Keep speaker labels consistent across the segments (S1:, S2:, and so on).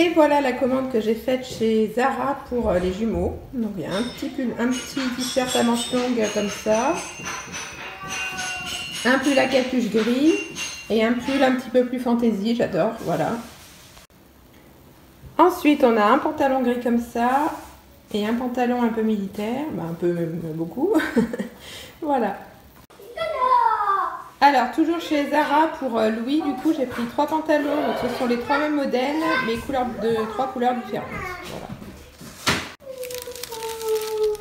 S1: Et voilà la commande que j'ai faite chez Zara pour les jumeaux. Donc il y a un petit pull, un petit t-shirt à manches longues comme ça, un pull à capuche gris et un pull un petit peu plus fantaisie, j'adore, voilà. Ensuite on a un pantalon gris comme ça et un pantalon un peu militaire, un peu même beaucoup, voilà. Alors, toujours chez Zara pour Louis, du coup, j'ai pris 3 pantalons. Donc, ce sont les 3 mêmes modèles, mais trois couleurs différentes. Voilà.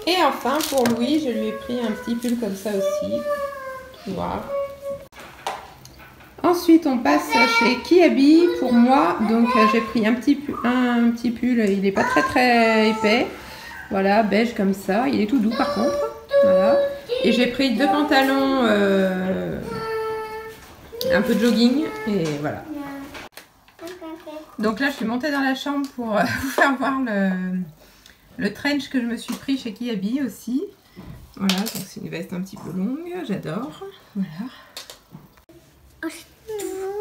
S1: Et enfin, pour Louis, je lui ai pris un petit pull comme ça aussi, tout noir. Ensuite, on passe chez Kiabi pour moi. Donc, j'ai pris un petit pull, il n'est pas très épais. Voilà, beige comme ça. Il est tout doux par contre. Voilà. Et j'ai pris 2 pantalons... un peu de jogging et voilà. Donc là je suis montée dans la chambre pour vous faire voir le trench que je me suis pris chez Kiabi aussi. Voilà, donc c'est une veste un petit peu longue, j'adore. Voilà.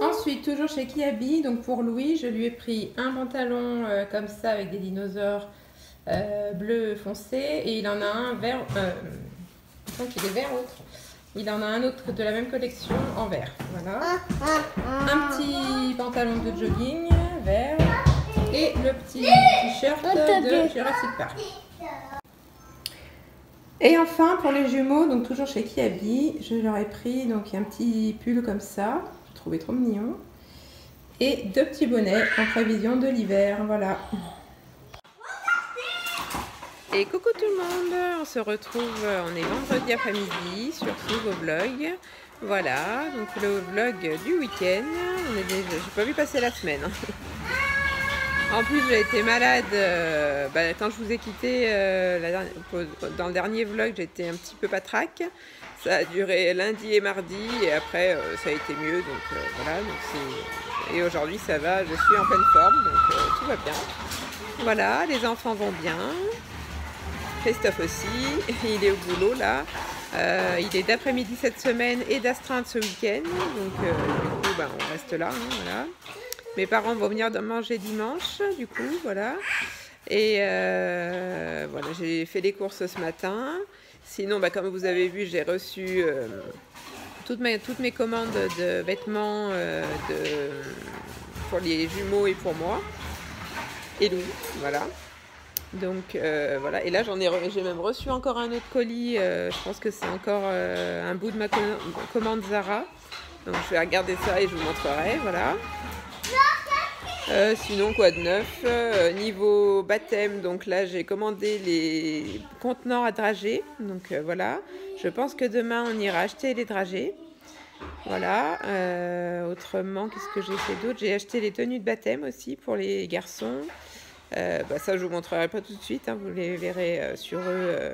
S1: Ensuite, toujours chez Kiabi, donc pour Louis, je lui ai pris un pantalon comme ça avec des dinosaures bleu foncé et il en a un vert, je crois qu'il est vert autre. Il en a un autre de la même collection en vert. Voilà. Un petit pantalon de jogging vert et le petit t-shirt de Jurassic Park. Et enfin pour les jumeaux, donc toujours chez Kiabi, je leur ai pris donc un petit pull comme ça, je trouvais trop mignon, et 2 petits bonnets en prévision de l'hiver. Voilà. Et coucou tout le monde, on se retrouve, on est vendredi après-midi sur ce nouveau vlog. Voilà, donc le vlog du week-end. J'ai pas vu passer la semaine. En plus j'ai été malade, quand je vous ai quitté dans le dernier vlog, j'étais un petit peu patraque. Ça a duré lundi et mardi et après ça a été mieux. Donc voilà, et aujourd'hui ça va, je suis en pleine forme, donc tout va bien. Voilà, les enfants vont bien. Christophe aussi, il est au boulot là, il est d'après-midi cette semaine et d'astreinte ce week-end, donc du coup on reste là, hein, voilà. Mes parents vont venir manger dimanche, du coup, voilà, et voilà, j'ai fait les courses ce matin, sinon comme vous avez vu, j'ai reçu toutes mes commandes de vêtements pour les jumeaux et pour moi, et Louis, voilà. Donc voilà, et là j'ai même reçu encore un autre colis, je pense que c'est encore un bout de ma commande Zara. Donc je vais regarder ça et je vous montrerai, voilà. Sinon quoi de neuf, niveau baptême, donc là j'ai commandé les contenants à dragées, donc voilà. Je pense que demain on ira acheter les dragées. Voilà, autrement qu'est-ce que j'ai fait d'autre? J'ai acheté les tenues de baptême aussi pour les garçons. Ça je vous montrerai pas tout de suite, hein, vous les verrez sur eux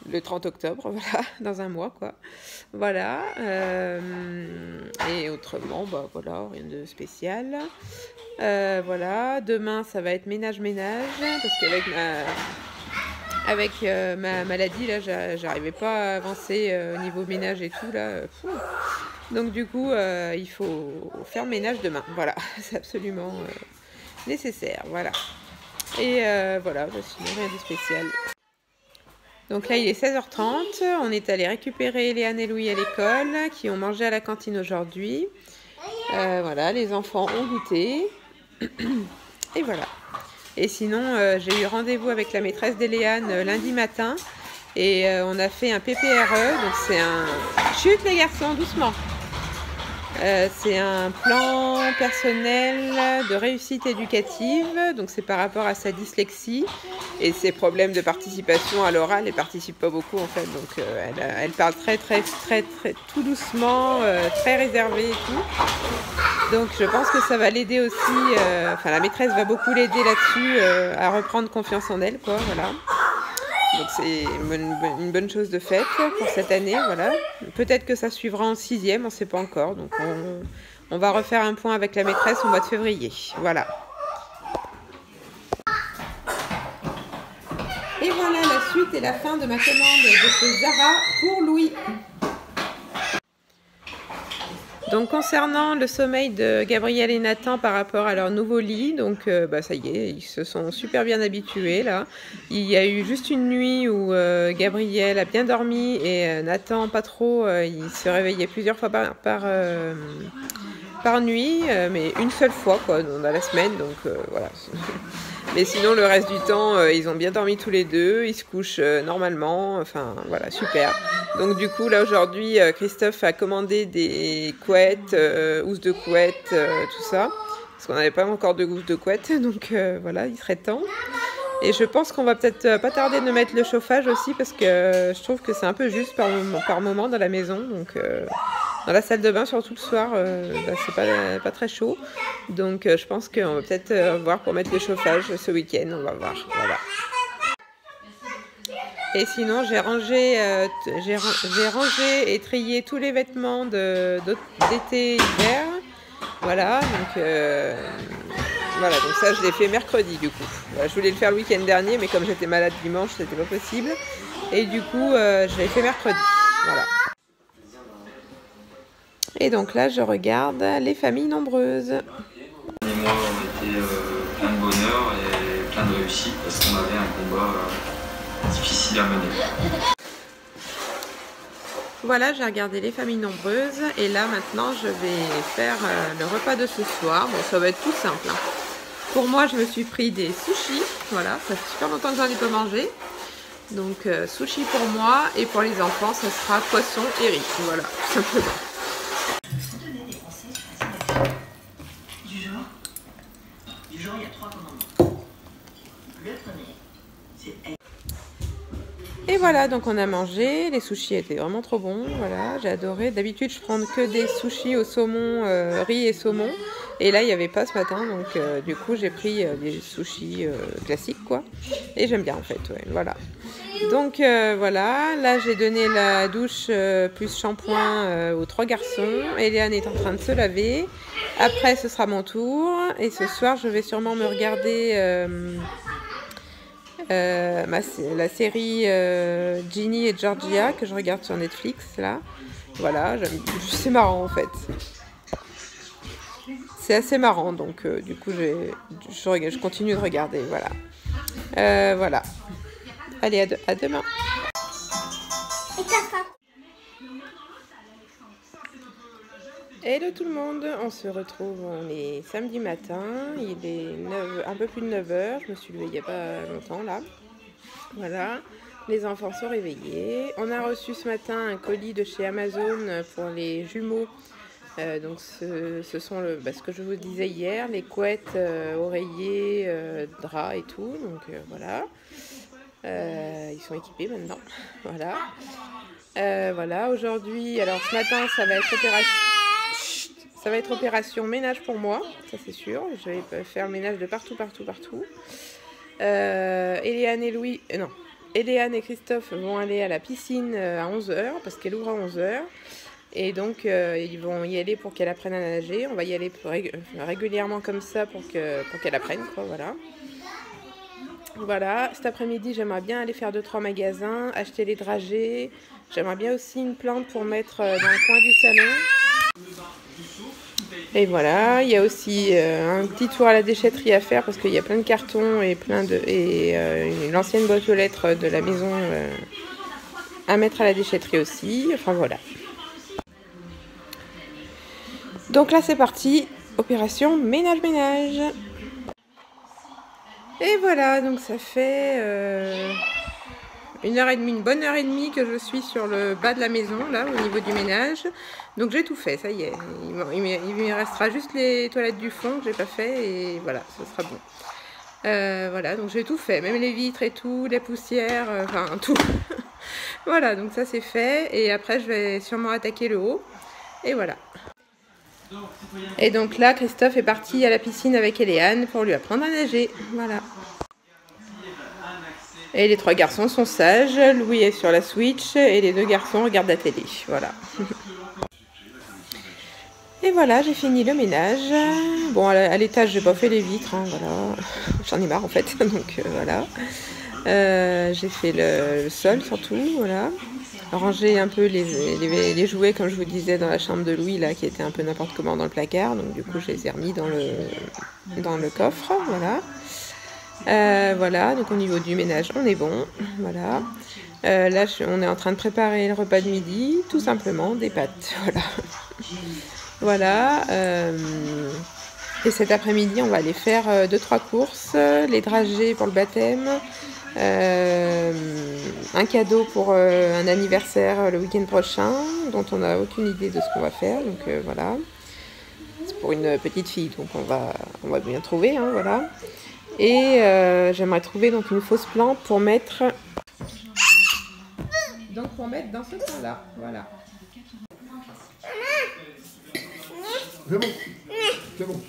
S1: le 30 octobre, voilà, dans un mois quoi. Voilà, et autrement voilà, rien de spécial. Voilà, demain ça va être ménage parce qu'avec ma maladie là, j'arrivais pas à avancer au niveau ménage et tout là. Donc du coup, il faut faire ménage demain. Voilà, c'est absolument nécessaire. Voilà. Et voilà, sinon rien de spécial. Donc là, il est 16h30. On est allé récupérer Léane et Louis à l'école, qui ont mangé à la cantine aujourd'hui. Voilà, les enfants ont goûté. Et voilà. Et sinon, j'ai eu rendez-vous avec la maîtresse d'Éléane lundi matin. Et on a fait un PPRE. Donc c'est un... Chut les garçons, doucement. C'est un plan personnel de réussite éducative, donc c'est par rapport à sa dyslexie et ses problèmes de participation à l'oral. Elle participe pas beaucoup en fait, donc elle parle très tout doucement, très réservée et tout. Donc je pense que ça va l'aider aussi, la maîtresse va beaucoup l'aider là-dessus à reprendre confiance en elle, quoi, voilà. Donc c'est une bonne chose de faite pour cette année, voilà. Peut-être que ça suivra en 6e, on ne sait pas encore. Donc on va refaire un point avec la maîtresse au mois de février, voilà. Et voilà la suite et la fin de ma commande de chez Zara pour Louis. Donc concernant le sommeil de Gabriel et Nathan par rapport à leur nouveau lit, donc ça y est, ils se sont super bien habitués là. Il y a eu juste une nuit où Gabriel a bien dormi et Nathan pas trop, il se réveillait plusieurs fois par nuit, mais une seule fois quoi, dans la semaine, donc voilà. Mais sinon le reste du temps, ils ont bien dormi tous les deux, ils se couchent normalement, enfin voilà, super. Donc du coup là aujourd'hui, Christophe a commandé des couettes, housses de couettes, tout ça. Parce qu'on n'avait pas encore de housses de couettes, donc voilà, il serait temps. Et je pense qu'on va peut-être pas tarder de mettre le chauffage aussi, parce que je trouve que c'est un peu juste par moment dans la maison. Donc dans la salle de bain, surtout le soir, c'est pas très chaud. Donc je pense qu'on va peut-être voir pour mettre le chauffage ce week-end, on va voir. Voilà. Et sinon, j'ai rangé et trié tous les vêtements d'été, hiver. Voilà, donc voilà, donc ça je l'ai fait mercredi du coup. Voilà, je voulais le faire le week-end dernier, mais comme j'étais malade dimanche, c'était pas possible. Et du coup, je l'ai fait mercredi. Voilà. Et donc là, je regarde les familles nombreuses.
S2: Et moi, on était plein de bonheur et plein de réussite parce qu'on avait un combat difficile à mener.
S1: Voilà, j'ai regardé les familles nombreuses et là maintenant je vais faire le repas de ce soir. Bon, ça va être tout simple. Hein. Pour moi, je me suis pris des sushis. Voilà, ça fait super longtemps que j'en ai pas mangé. Donc sushi pour moi et pour les enfants, ça sera poisson et riz. Voilà, tout simplement. Du genre, il y a 3 commandements. Le premier, c'est... Et voilà, donc on a mangé, les sushis étaient vraiment trop bons, voilà, j'ai adoré. D'habitude, je prends que des sushis au saumon, riz et saumon. Et là, il n'y avait pas ce matin, donc du coup, j'ai pris des sushis classiques, quoi. Et j'aime bien, en fait, ouais, voilà. Donc voilà, là, j'ai donné la douche plus shampoing aux 3 garçons. Eliane est en train de se laver. Après, ce sera mon tour. Et ce soir, je vais sûrement me regarder... la série Ginny et Georgia que je regarde sur Netflix là. Voilà, c'est marrant en fait. C'est assez marrant, donc du coup je continue de regarder. Voilà. Voilà. Allez, à demain. Hello tout le monde, on se retrouve, on est samedi matin, il est un peu plus de 9h, je me suis levée il n'y a pas longtemps là. Voilà, les enfants sont réveillés. On a reçu ce matin un colis de chez Amazon pour les jumeaux. Donc ce sont ce que je vous disais hier, les couettes, oreillers, draps et tout. Donc voilà, ils sont équipés maintenant. Voilà. Voilà, aujourd'hui, alors ce matin ça va être opération ménage pour moi, ça c'est sûr. Je vais faire le ménage de partout. Eliane et Christophe vont aller à la piscine à 11h parce qu'elle ouvre à 11h. Et donc ils vont y aller pour qu'elle apprenne à nager. On va y aller régulièrement comme ça pour qu'elle apprenne, quoi, voilà. Voilà, cet après-midi j'aimerais bien aller faire 2-3 magasins, acheter les dragées. J'aimerais bien aussi une plante pour mettre dans le coin du salon. Et voilà, il y a aussi un petit tour à la déchetterie à faire parce qu'il y a plein de cartons et l'ancienne boîte aux lettres de la maison à mettre à la déchetterie aussi. Enfin voilà. Donc là c'est parti, opération ménage. Et voilà, donc ça fait 1h30, une bonne heure et demie que je suis sur le bas de la maison, là, au niveau du ménage. Donc j'ai tout fait, ça y est. Il me restera juste les toilettes du fond que j'ai pas fait et voilà, ce sera bon. Voilà, donc j'ai tout fait, même les vitres et tout, les poussières, enfin tout. Voilà, donc ça c'est fait et après je vais sûrement attaquer le haut. Et voilà. Et donc là, Christophe est parti à la piscine avec Eliane pour lui apprendre à nager. Voilà. Et les 3 garçons sont sages. Louis est sur la Switch et les 2 garçons regardent la télé. Voilà. Et voilà, j'ai fini le ménage. Bon, à l'étage, j'ai pas fait les vitres. Hein, voilà. J'en ai marre en fait. Donc voilà. J'ai fait le sol surtout, voilà. Ranger un peu les jouets, comme je vous disais, dans la chambre de Louis, là, qui était un peu n'importe comment dans le placard. Donc du coup, je les ai remis dans le coffre, voilà. Voilà, donc au niveau du ménage, on est bon, voilà. Là, on est en train de préparer le repas de midi, tout simplement, des pâtes, voilà. Voilà. Et cet après-midi, on va aller faire 2-3 courses, les dragées pour le baptême, un cadeau pour un anniversaire le week-end prochain, dont on n'a aucune idée de ce qu'on va faire, donc voilà. C'est pour une petite fille, donc on va bien trouver, hein, voilà. Et j'aimerais trouver donc une fausse plante pour mettre... Donc pour mettre dans ce coin-là, voilà.
S3: C'est bon. C'est bon.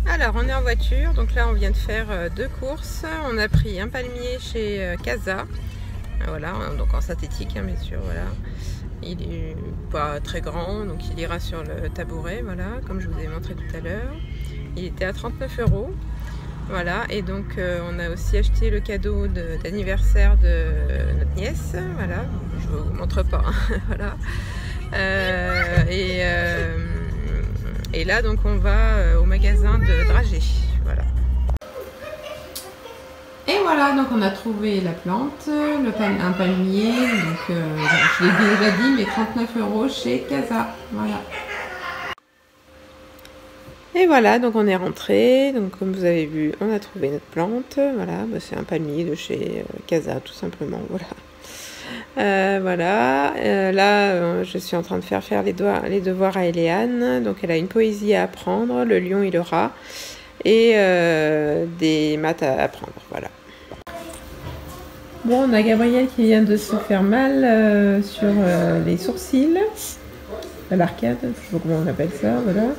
S1: Alors on est en voiture, donc là on vient de faire 2 courses. On a pris un palmier chez Casa, voilà, donc en synthétique, hein, bien sûr, voilà. Il est pas très grand, donc il ira sur le tabouret, voilà, comme je vous ai montré tout à l'heure. Il était à 39 €. Voilà, et donc on a aussi acheté le cadeau d'anniversaire de notre nièce, voilà, je ne vous montre pas, hein, voilà. Et là donc on va au magasin de dragées, voilà. Et voilà, donc on a trouvé la plante, un palmier, donc je l'ai déjà dit, mais 39 € chez Casa, voilà. Et voilà, donc on est rentré, donc comme vous avez vu, on a trouvé notre plante, voilà, bah c'est un palmier de chez Casa, tout simplement, voilà. Voilà, là je suis en train de faire les devoirs à Eliane, donc elle a une poésie à apprendre, le lion et le rat, et des maths à apprendre, voilà. Bon, on a Gabriel qui vient de se faire mal sur les sourcils, à l'arcade, je sais pas comment on appelle ça, voilà.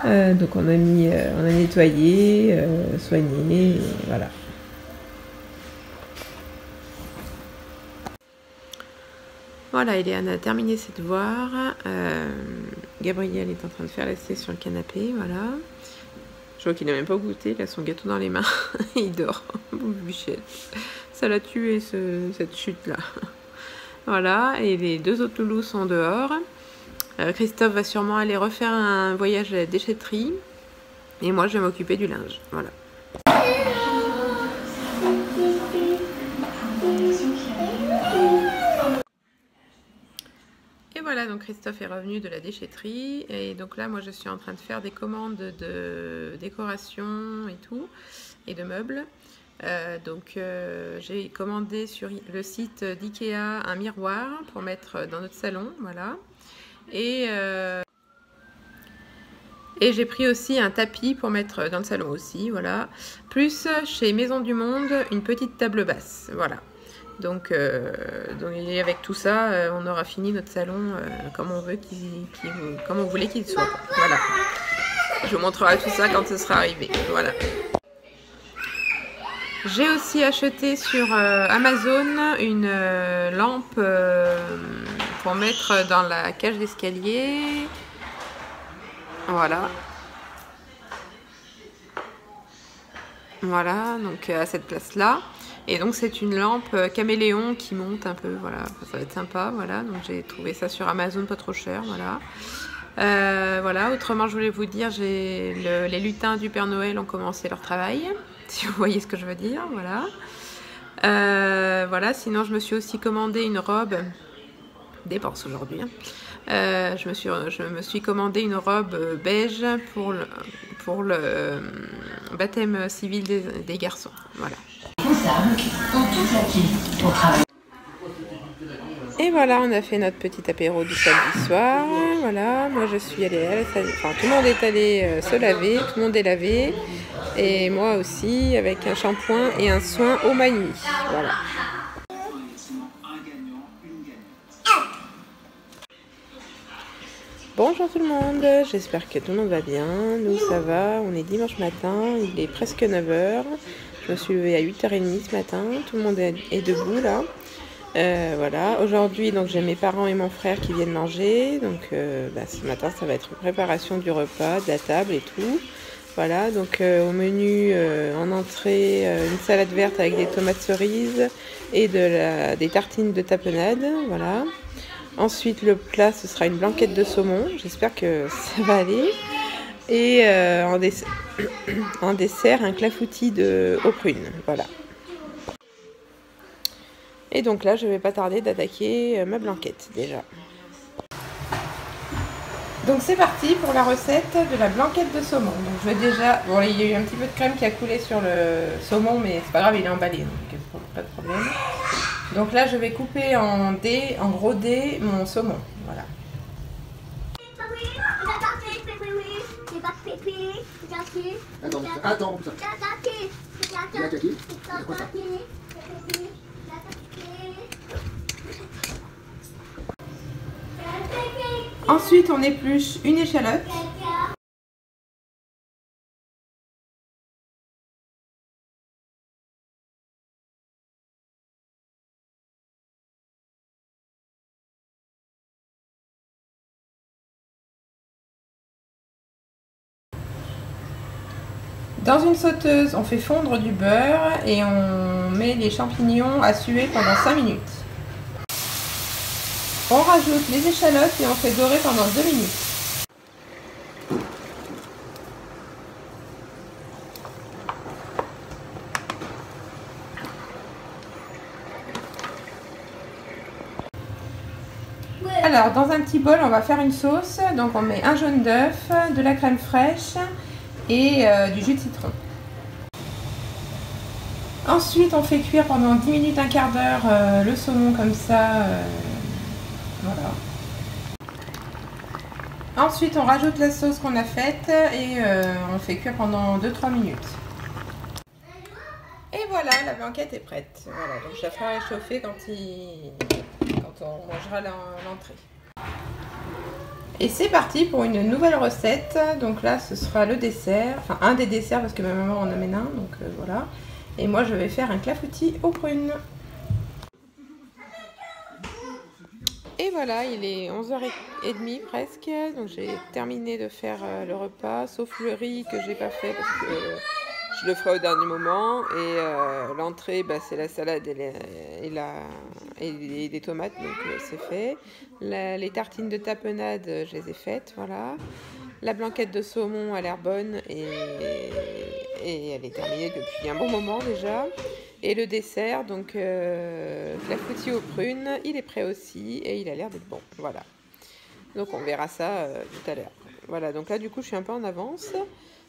S1: Donc on a nettoyé, soigné, voilà. Voilà, Eliane a terminé ses devoirs. Gabriel est en train de faire la sieste sur le canapé, voilà. Je vois qu'il n'a même pas goûté, il a son gâteau dans les mains, il dort, bûchette. Ça l'a tué cette chute-là. Voilà, et les 2 autres loulous sont dehors. Christophe va sûrement aller refaire un voyage à la déchetterie. Et moi, je vais m'occuper du linge. Voilà. Et voilà, donc Christophe est revenu de la déchetterie. Et donc là, moi, je suis en train de faire des commandes de décoration et tout. Et de meubles. J'ai commandé sur le site d'Ikea un miroir pour mettre dans notre salon. Voilà. Et j'ai pris aussi un tapis pour mettre dans le salon aussi, voilà. Plus chez Maison du Monde, une petite table basse, voilà. Donc avec tout ça, on aura fini notre salon comme on veut comme on voulait qu'il soit. Voilà. Je vous montrerai tout ça quand ce sera arrivé. Voilà. J'ai aussi acheté sur Amazon une lampe pour mettre dans la cage d'escalier. Voilà. Voilà, donc à cette place-là. Et donc c'est une lampe caméléon qui monte un peu, voilà, ça va être sympa, voilà. Donc j'ai trouvé ça sur Amazon, pas trop cher, voilà. Voilà, autrement je voulais vous dire, les lutins du Père Noël ont commencé leur travail, si vous voyez ce que je veux dire, voilà. Voilà, sinon je me suis aussi commandé une robe, dépense aujourd'hui, hein. Je me suis commandé une robe beige pour le baptême civil des garçons, voilà. Et voilà, on a fait notre petit apéro du samedi soir. Voilà, moi je suis allée à la salle, enfin tout le monde est allé se laver, tout le monde est lavé. Et moi aussi, avec un shampoing et un soin au magni. Voilà. Bonjour tout le monde, j'espère que tout le monde va bien. Nous ça va, on est dimanche matin, il est presque 9 h. Je me suis levée à 8h30 ce matin, tout le monde est debout là. Voilà, aujourd'hui donc j'ai mes parents et mon frère qui viennent manger, donc ce matin ça va être une préparation du repas, de la table et tout. Voilà, donc au menu en entrée, une salade verte avec des tomates cerises et des tartines de tapenade, voilà. Ensuite le plat ce sera une blanquette de saumon, j'espère que ça va aller. Et en dessert un clafoutis aux prunes, voilà. Et donc là je vais pas tarder d'attaquer ma blanquette déjà. Donc c'est parti pour la recette de la blanquette de saumon. Donc je vais déjà... Bon, il y a eu un petit peu de crème qui a coulé sur le saumon, mais c'est pas grave, il est emballé, donc pas de problème. Donc là je vais couper en gros dés, mon saumon. Voilà.
S3: Attends.
S1: Ensuite on épluche une échalote. Dans une sauteuse, on fait fondre du beurre et on met les champignons à suer pendant 5 minutes. On rajoute les échalotes et on fait dorer pendant 2 minutes. Alors, dans un petit bol, on va faire une sauce. Donc, on met un jaune d'œuf, de la crème fraîche et du jus de citron. Ensuite, on fait cuire pendant 10 minutes, un quart d'heure le saumon comme ça. Voilà. Ensuite, on rajoute la sauce qu'on a faite et on fait cuire pendant 2-3 minutes. Et voilà, la blanquette est prête. Voilà, donc je la ferai réchauffer quand on mangera l'entrée. Et c'est parti pour une nouvelle recette. Donc là, ce sera le dessert, enfin un des desserts parce que ma maman en amène un, donc voilà. Et moi, je vais faire un clafoutis aux prunes. Et voilà, il est 11h30 presque, donc j'ai terminé de faire le repas, sauf le riz que j'ai pas fait parce que je le ferai au dernier moment. Et l'entrée, bah, c'est la salade et des tomates, donc c'est fait. Les tartines de tapenade, je les ai faites, voilà. La blanquette de saumon a l'air bonne et elle est terminée depuis un bon moment déjà. Et le dessert, donc clafoutis aux prunes, il est prêt aussi et il a l'air d'être bon. Voilà. Donc on verra ça tout à l'heure. Voilà, donc là du coup je suis un peu en avance.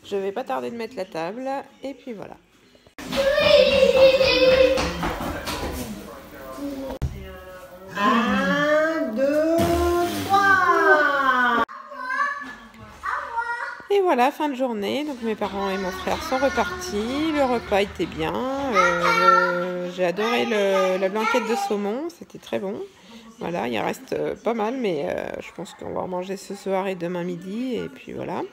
S1: Je vais pas tarder de mettre la table et puis voilà. Et voilà, fin de journée, donc mes parents et mon frère sont repartis, le repas était bien, j'ai adoré la blanquette de saumon, c'était très bon. Voilà, il en reste pas mal, mais je pense qu'on va en manger ce soir et demain midi, et puis voilà.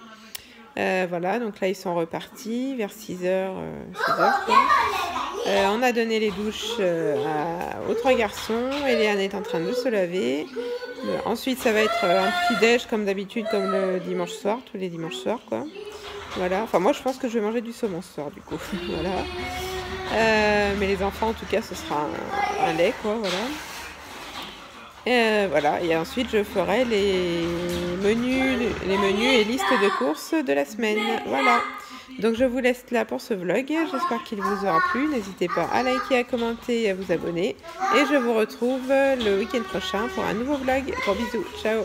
S1: Voilà, donc là ils sont repartis vers 6h, quoi. On a donné les douches aux 3 garçons, Eliane est en train de se laver. Ensuite ça va être un petit déj comme d'habitude, comme le dimanche soir, tous les dimanches soirs quoi. Voilà, enfin moi je pense que je vais manger du saumon ce soir du coup. Voilà. Mais les enfants en tout cas ce sera un lait quoi, voilà. Voilà, et ensuite je ferai les menus et listes de courses de la semaine. Voilà. Donc je vous laisse là pour ce vlog. J'espère qu'il vous aura plu. N'hésitez pas à liker, à commenter et à vous abonner. Et je vous retrouve le week-end prochain pour un nouveau vlog. Gros bisous. Ciao.